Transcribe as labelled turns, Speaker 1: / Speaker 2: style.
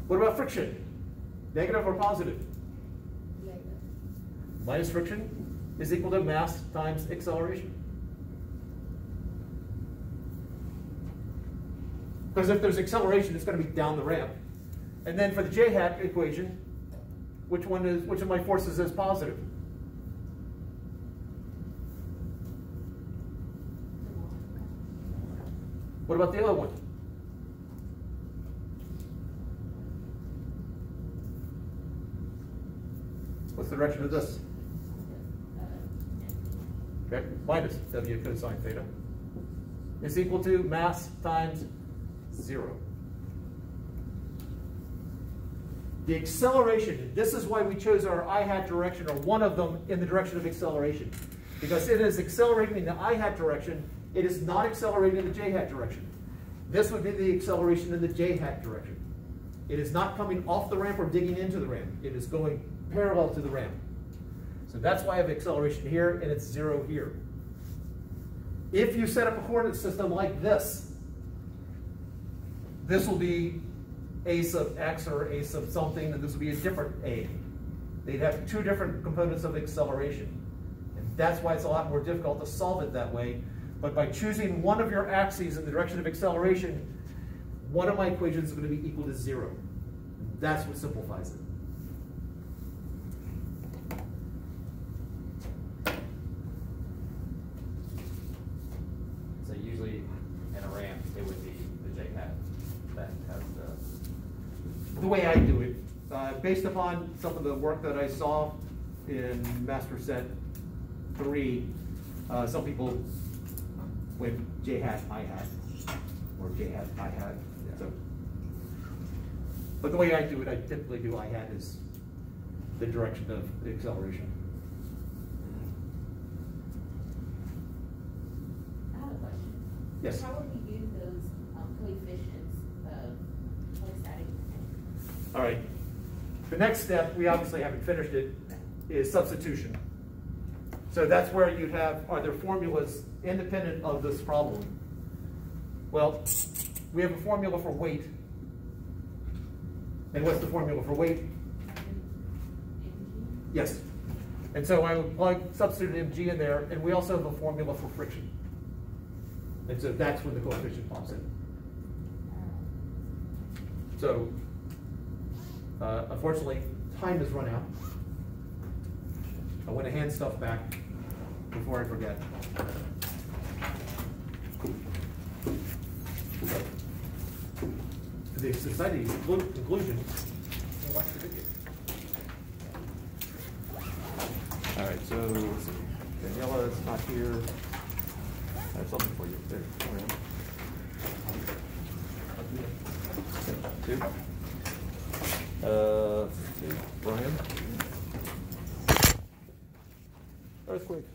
Speaker 1: What about friction? Negative or positive?
Speaker 2: Negative.
Speaker 1: Minus friction is equal to mass times acceleration. Because if there's acceleration, it's going to be down the ramp. And then for the j hat equation, which of my forces is positive? What about the other one? What's the direction of this? Okay, minus W cosine theta is equal to mass times 0. The acceleration, this is why we chose our I hat direction, or one of them, in the direction of acceleration. Because it is accelerating in the I hat direction, it is not accelerating in the j hat direction. This would be the acceleration in the j hat direction. It is not coming off the ramp or digging into the ramp. It is going parallel to the ramp. So that's why I have acceleration here, and it's 0 here. If you set up a coordinate system like this, this will be a sub x or a sub something, and this will be a different a. They'd have two different components of acceleration. And that's why it's a lot more difficult to solve it that way. But by choosing one of your axes in the direction of acceleration, one of my equations is going to be equal to 0. That's what simplifies it.
Speaker 3: So usually in a ramp, it would be the j hat that has
Speaker 1: The way I do it, based upon some of the work that I saw in Master Set 3, some people went j hat, I hat, or j hat, I hat.
Speaker 3: Yeah.
Speaker 1: So, but the way I do it, I typically do I hat as the direction of the acceleration.
Speaker 2: I have a question.
Speaker 1: Yes.
Speaker 2: How would we use those coefficients of electrostatic mechanics?
Speaker 1: All right. The next step, we obviously haven't finished it, is substitution. So that's where you'd have, are there formulas independent of this problem? Well, we have a formula for weight. And what's the formula for weight? Yes. And so I would substitute mg in there, and we also have a formula for friction. And so that's when the coefficient pops in. So, unfortunately, time has run out. I want to hand stuff back before I forget. To the society conclusion, we'll watch the video. All right, so let's see. Daniela is not here. I have something for you. There, two. Let's see. Brian. Earthquake.